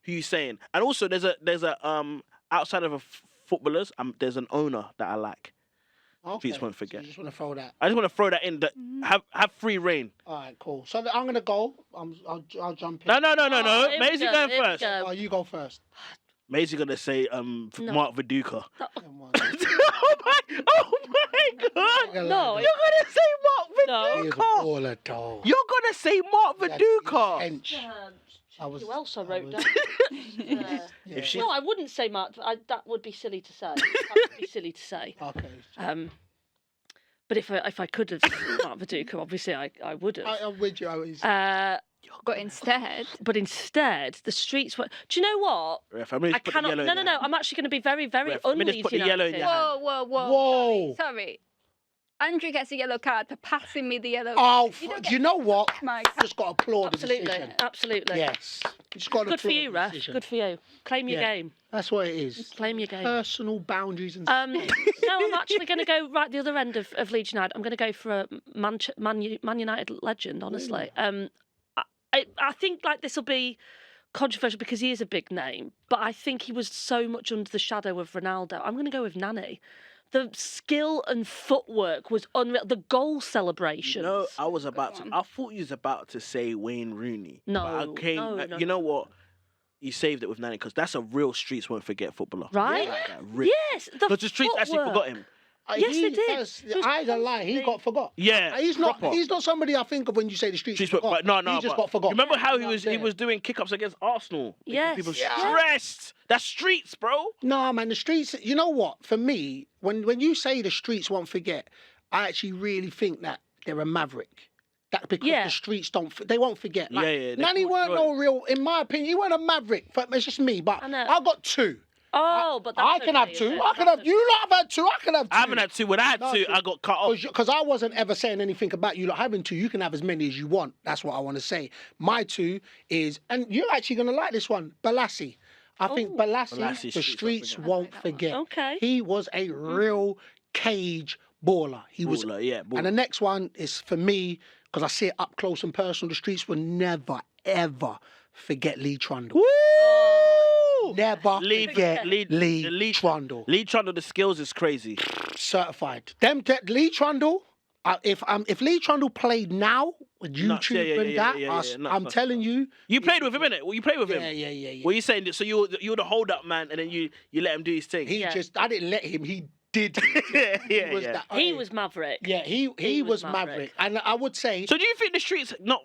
who you saying. And also, there's a outside of footballers, there's an owner that I like. Okay. Streets won't forget. So you just want to throw that. I just want to throw that in. That have free reign. All right, cool. So I'm gonna go. I'll jump in. No. Oh, here we Maisie go, going here we first. go. Oh, you go first. Maisie gonna say Mark Viduka. Come on. oh my god! No, You're gonna say Mark No. He is a Viduka. baller, dog. You're gonna say Mark He had Viduka. hench. I was- Who else I I wrote was- down? Yeah. If she- No, I wouldn't say Mark. That would be silly to say. That would be silly to say. Okay. But if I could have Mark Viduka, obviously I would have. I'm with you. I was- But instead, But instead, the streets were. Do you know what? Ref, I'm gonna I just put the cannot. yellow No, in no, your no. I'm actually going to be very, very Ref, let me just un-Leeds put the yellow in United. your hand. Whoa. Sorry. Andrew gets a yellow card for passing me the yellow Oh, You don't do you know what? My Just got to applaud the Absolutely, decision. absolutely. Yes. You just got to Good for applaud you, the Ref. decision. Good for you. Claim your Yeah. game. That's what it is. Claim your game. Personal boundaries and No, I'm actually going to go right the other end of Leeds United. I'm going to go for a Man United legend, honestly. I think like this will be controversial because he is a big name, but I think he was so much under the shadow of Ronaldo. I'm going to go with Nani. The skill and footwork was unreal. The goal celebrations. No, I thought you was about to say Wayne Rooney. No, But I came, no. You know what? You saved it with Nani because that's a real streets won't forget footballer. Right? Like that, real. Yes. Because the streets actually footwork. forgot him. Yes, they did. He was I ain't gonna lie. He got forgot. Yeah, He's not. proper. He's not somebody I think of when you say the streets. Streets forgot. but no. He just but got forgot. Remember how he Yeah. was doing kick-ups against Arsenal? Making Yes. people Yeah. stressed. That's streets, bro. No, man, the streets. You know what? For me, when you say the streets won't forget, I actually really think that they're a maverick. That because Yeah. the streets they won't forget. Like, Yeah, they Nani caught weren't joy. no real, in my opinion, he weren't a maverick. But it's just me. But I know. I got two. Oh, but that's I can have okay, two. is it? I can have. You lot have had two. I can have two. I haven't had two. When I had No, two, so- I got cut off. Because I wasn't ever saying anything about you lot having two. You can have as many as you want. That's what I want to say. My two is, and you're actually going to like this one, Balassi. I think Oh. Balassi, Balassi, the streets streets won't won't forget. Okay. He was a real cage baller. He was. Baller, yeah, baller. And the next one is for me, because I see it up close and personal, the streets will never, ever forget Lee Trundle. Never forget Lee Trundle. Lee Trundle, the skills is crazy. Certified. Lee Trundle. If Lee Trundle played now with Nuts, YouTube yeah, and yeah, that, yeah, us- nuts, I'm nuts, telling you. You played with him, innit? Well, you played with him. Yeah. What are you saying? So you're the hold up man, and then you let him do his thing. He I didn't let him. He did. yeah. He was Maverick. Yeah, he was Maverick. And I would say, So do you think the streets not?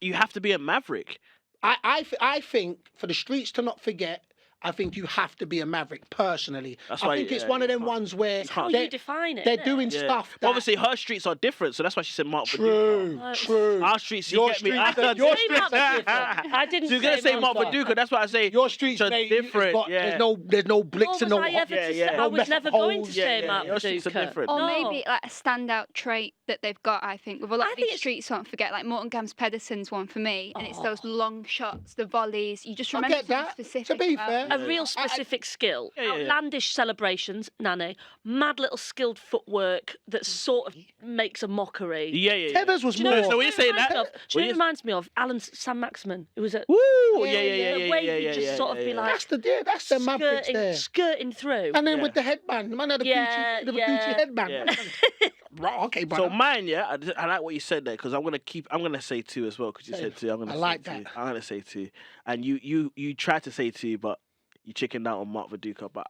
You have to be a maverick. I think for the streets to not forget, I think you have to be a maverick personally. That's I why, think it's yeah, one of you them can't- ones where It's how you they're, define it, they're innit? doing Yeah. stuff that. But obviously, her streets are different, so that's why she said Mark. True, Viduka. true. Our streets, you Your get me. streets- I heard your streets. streets are different. I didn't She's gonna say Mark Monster. Viduka. That's why I say Your streets are mate, different. There's no blicks Nor and no. was I ever to say- yeah. I was mess never up going to holes. say Yeah, Mark your streets are Viduka. different. or No. maybe like a standout trait that they've got, I think, with a lot I of think these it's- streets won't forget, like Morton Gams Pedersen's one for me, and it's Oh. those long shots, the volleys. You just I remember get something that. specific. To be about fair, them. A real specific skill. Yeah. Outlandish celebrations, Nani. Mad little skilled footwork that sort of makes a mockery. Yeah. Tethers was Do you know more. what So when you say reminds that- me of? Do you know when what you- it reminds me of? Alan Sam Maximin. It was a Woo! Yeah, Yeah. the way he just sort of be like That's the mavericks there. skirting through. And then Yeah. with the headband, the man had a Yeah, Gucci, yeah. headband. Yeah. Right, okay, So brother. mine, yeah, I like what you said there because I'm gonna say two as well because you Say said two. I'm gonna I say like two. that. I'm gonna say two, and you tried to say two, but you chickened out on Mark Viduka, but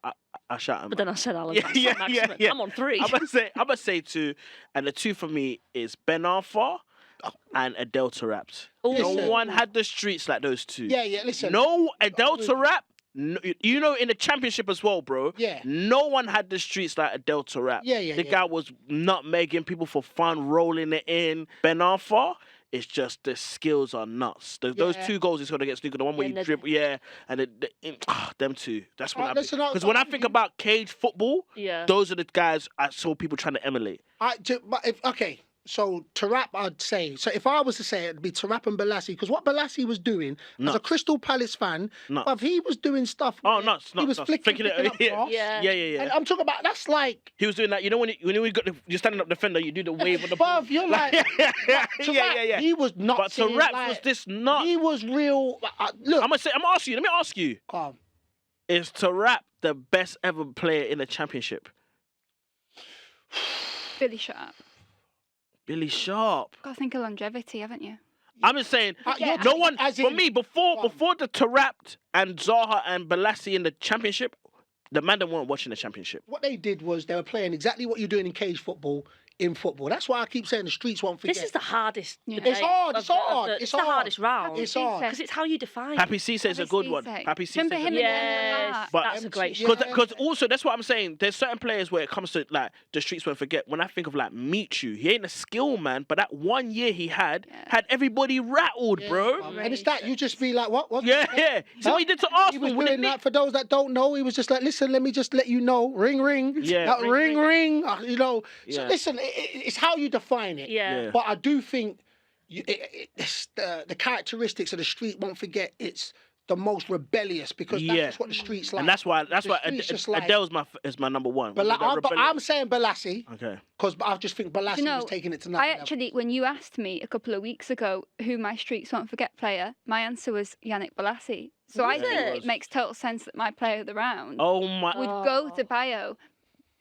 I shot him. But then I said Alan Yeah, Sam Maximin. I'm on three. I'm gonna say two, and the two for me is Ben Arthur and Adelterapt. Oh. No one had the streets like those two. Yeah, listen. No Adelterapt. No, you know, in the championship as well, bro. Yeah. No one had the streets like Adelterapt. Yeah. The guy was nutmegging people for fun, rolling it in. Ben Arfa, it's just the skills are nuts. Those 2 goals he's gonna get snookered. The one where he dribble, and them two. That's what because when I think about cage football, those are the guys I saw people trying to emulate. Okay. So Tarap, I'd say. So if I was to say it, it'd be Tarap and Balassi, because what Balassi was doing as a Crystal Palace fan, but he was doing stuff. Nuts. He was flicking up cross. Yeah. And I'm talking about that's like he was doing that. You know when you got you're standing up defender, you do the wave of the ball. You're like yeah. He was not. But Tarap was this nut. He was real. Look, I'm gonna ask you. Let me ask you. Calm. Is Tarap the best ever player in the championship? Billy Sharp. Billy Sharp. Got to think of longevity, haven't you? I'm just saying, no one, for me, before the Tarap and Zaha and Balassi in the championship, the man that weren't watching the championship. What they did was they were playing exactly what you're doing in cage football in football. That's why I keep saying the streets won't forget. This is the hardest. It's hard. It's hard. It's the hardest round. It's hard because it's how you define. Papi Cisse is a good one. Papi Cisse. Remember him? Yes, but that's a great shot. Because also that's what I'm saying. There's certain players where it comes to like the streets won't forget. When I think of like Michu, he ain't a skill man, but that 1 year he had everybody rattled, bro. And it's that you just be like, what? Yeah. So what he did to Arsenal. He was doing that for those that don't know. He was just like, listen, let me just let you know, ring. Yeah, ring. You know. So listen, it's how you define it. Yeah. But I do think it's the characteristics of the street won't forget. It's the most rebellious because that's what the streets like. And that's why Adele's my number one. But I'm saying Balassi. Okay. Because I just think Balassi was taking it to another level. Actually, when you asked me a couple of weeks ago who my streets won't forget player, my answer was Yannick Balassi. So I think it makes total sense that my player of the round would go to Bayo.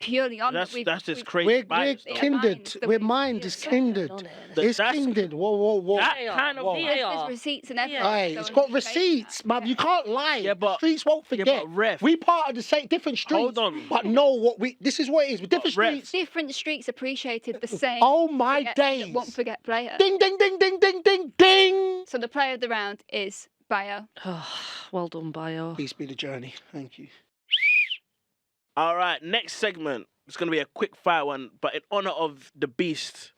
Purely on that's just crazy. We're kindred. We're mind is kindred. It's kindred. Whoa. That kind of there's receipts and everything. Hey, it's got receipts, man. You can't lie. Yeah, but streets won't forget. Yeah, but ref. We part of the same different streets. Hold on. But know what this is what it is. With different streets. Different streets appreciated the same. Oh my days. Won't forget player. Ding. So the player of the round is Bayo. Well done, Bayo. Peace be the journey. Thank you. All right, next segment. It's going to be a quick fire one, but in honor of the Beast.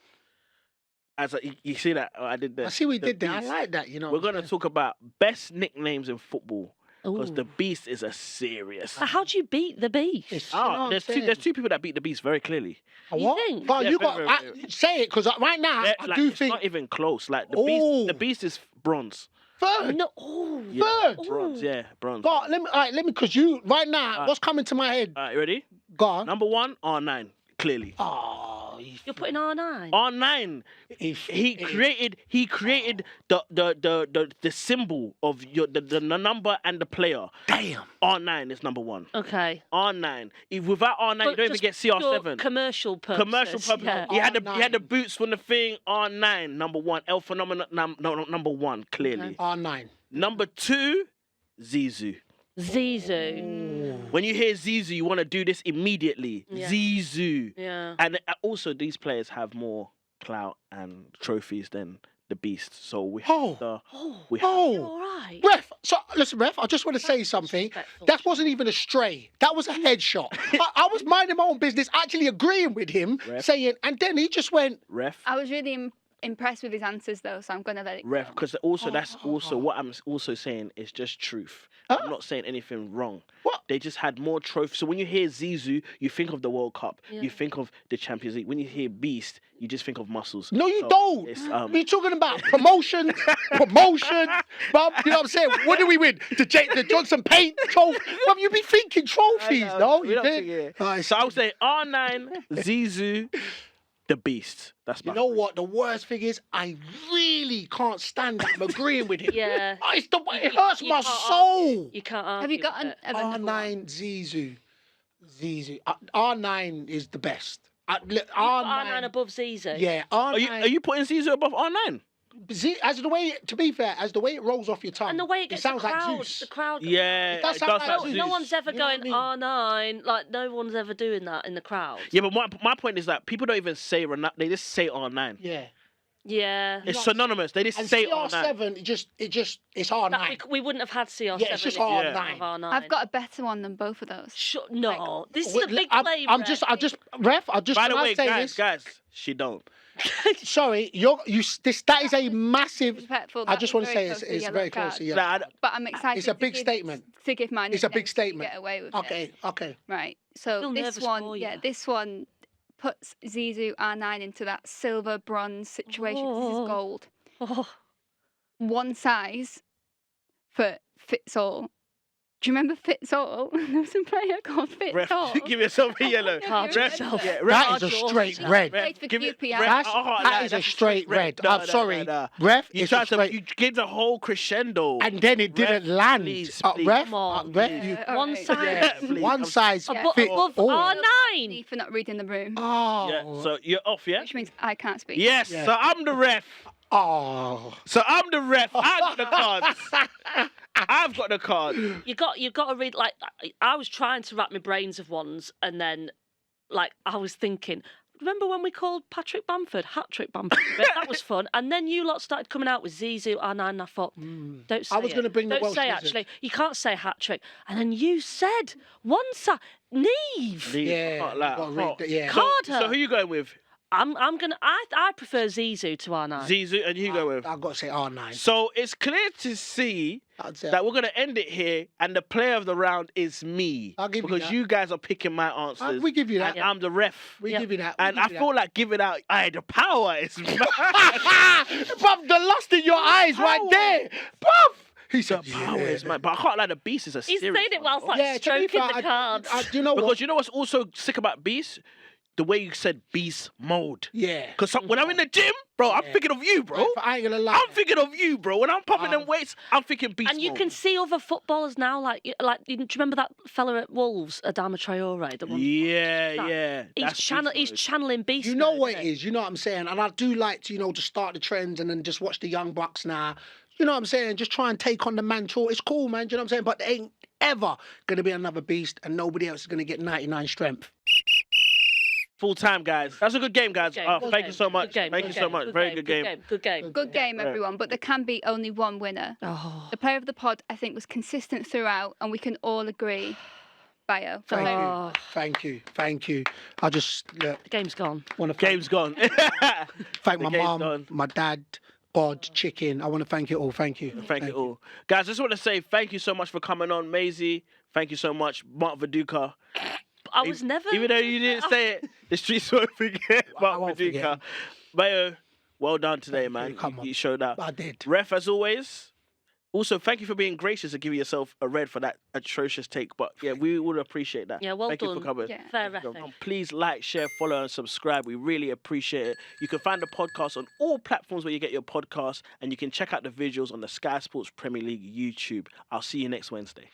You see that? I did that. I see we did that. I like that, you know. We're going to talk about best nicknames in football. Because the Beast is a serious. How do you beat the Beast? There's two people that beat the Beast very clearly. What? Think? But you got say it because right now I do it's think not even close. Like the Beast is bronze. Third. No. Third. Bronze. Yeah, bronze. God, let me because you right now. What's coming to my head? All right, you ready? Go on. Number 1, R9. Clearly. Oh, you're putting R9. R9. He created the symbol of the number and the player. Damn. R9 is number 1. Okay. R9. Without R9, you don't even get CR7. Commercial purposes. Yeah. He had the boots from the thing. R9 number 1. El Phenomenon number 1. Clearly. Okay. R9. Number 2, Zizou. Zizou. When you hear Zizou, you want to do this immediately. Yeah. Zizou. Yeah. And also, these players have more clout and trophies than the Beast. So we have You're all right. Ref, so listen, Ref, I just want to say something. That wasn't even a stray. That was a headshot. I was minding my own business, actually agreeing with him, saying, and then he just went. Ref. I was really impressed with his answers though, so I'm gonna let it. Ref, because that's also what I'm also saying is just truth. I'm not saying anything wrong. What? They just had more trophies. So when you hear Zizou, you think of the World Cup. Yeah. You think of the Champions League. When you hear Beast, you just think of muscles. No, you don't. We're talking about promotion. Bruv, you know what I'm saying? What did we win? The Johnson Paint trophy. Bruv, you be thinking trophies, no? You did. So I would say R9, Zizou, the Beast. That's my. You know what? The worst thing is, I really can't stand that. I'm agreeing with him. Yeah. It hurts my soul. You can't argue. Have you got with it. R9 Zizou. R9 is the best. R9 above Zizou. Yeah, R9. Are you putting Zizou above R9? To be fair, as the way it rolls off your tongue, And the way it gets sounds the crowd, like Zeus. the crowd. Yeah, It does sound like Zeus. No one's ever You know going what I R9. Like no one's ever doing that in the crowd. Yeah, but my point is that people don't even say Ronaldo. They just say R9. Yeah. Yeah. It's synonymous. They just And say CR7, it's R9. We wouldn't have had CR7. Yeah, it's just R9. I've got a better one than both of those. Sure, no, this is a big claim. I'm just, By the way, say guys, she don't. Sorry, that is a massive. Respectful, I just want to say close to it's yellow very card. close to you. Nah, But I'm excited. It's a big statement. To give mine. It's a big statement. Get away with Okay. Right. I So feel this nervous one, for you. this one puts Zizou R9 into that silver bronze situation. 'Cause this is gold. Oh. One size fits all. Do you remember Fits All? There was a player called Fits Ref, All. give yourself a yellow. Card Ref, yourself. yeah, That is a straight red. Played for give it- QPR. ref, That is a straight red. I'm sorry, ref. You It's a tried to, straight. you gave the whole crescendo. And then it didn't Ref, land. please, Ref, Come on. ref, Yeah, One alright. size. Yeah, please. one size Yeah. fit Above all. R9. For not reading the room, Oh. Yeah, so you're off, yeah? which means I can't speak. Yes, Yeah. so I'm the ref. Oh. So I'm the ref. I've got the cards. I've got the card. You got to read. Like, I was trying to wrap my brains of ones, and then, like, I was thinking. Remember when we called Patrick Bamford Hat-Trick Bamford? That was fun. And then you lot started coming out with Zizou R9, and I thought, don't say I was it. going to bring the Don't Welsh say Wizard. actually. You can't say hat-trick. And then you said one side. Nieve. Yeah. Can't lie. Gotta read the- yeah. Carter. So who you going with? I'm gonna. I prefer Zizou to R9. Zizou, and you go with. I've got to say R9. So it's clear to see I'd say that we're going to end it here, and the player of the round is me. I'll give you because that. you guys are picking my answers. we give you that. And I'm the ref. We Yep. give you that. And I feel like giving out, the power is mad. Bruv, the lust in your eyes right Power. there. Bruv. He said, Power is mad. But I can't lie, the Beast is a He's serious saying it one, whilst bro. like Yeah, to be stroking fair, the cards. do you know Because what? you know what's also sick about Beast? The way you said Beast mode. Yeah. Because when I'm in the gym, bro, I'm thinking of you, bro. I ain't gonna lie. I'm thinking of you, bro. When I'm pumping them weights, I'm thinking Beast And you mode. can see other footballers now, do you remember that fella at Wolves, Adama Traore? The one Yeah. He's That's Beast he's mode. channeling beast. You know mode, what isn't it he? is, you know what I'm saying? And I do like to, to start the trends and then just watch the young bucks now. You know what I'm saying? Just try and take on the mantle. It's cool, man. Do you know what I'm saying? But there ain't ever going to be another Beast and nobody else is going to get 99 strength. Full time, guys. That's a good game, guys. Good Thank game, you so much. good game, Thank good you so game, much. good Very game, good game. Good game. Good game, everyone. But there can be only one winner. Oh. The player of the pod, I think, was consistent throughout, and we can all agree. Bayo. Thank you. I just The game's gone. want to Game's gone. thank The my game's mum, done. my dad, God, chicken. I want to thank you all. Thank you. Thank you all. Guys, I just want to say thank you so much for coming on. Maisie, thank you so much. Mark Viduka. I was never. Even though you didn't say it, the streets won't forget Mark won't forget Viduka. him. Bayo, well done today, man. you. Come on. You showed up. I did. Ref, as always. Also, thank you for being gracious and giving yourself a red for that atrocious take. But yeah, we would appreciate that. Yeah, well thank done. you for coming. Yeah. Fair Thank you. reffing. Please like, share, follow, and subscribe. We really appreciate it. You can find the podcast on all platforms where you get your podcasts, and you can check out the visuals on the Sky Sports Premier League YouTube. I'll see you next Wednesday.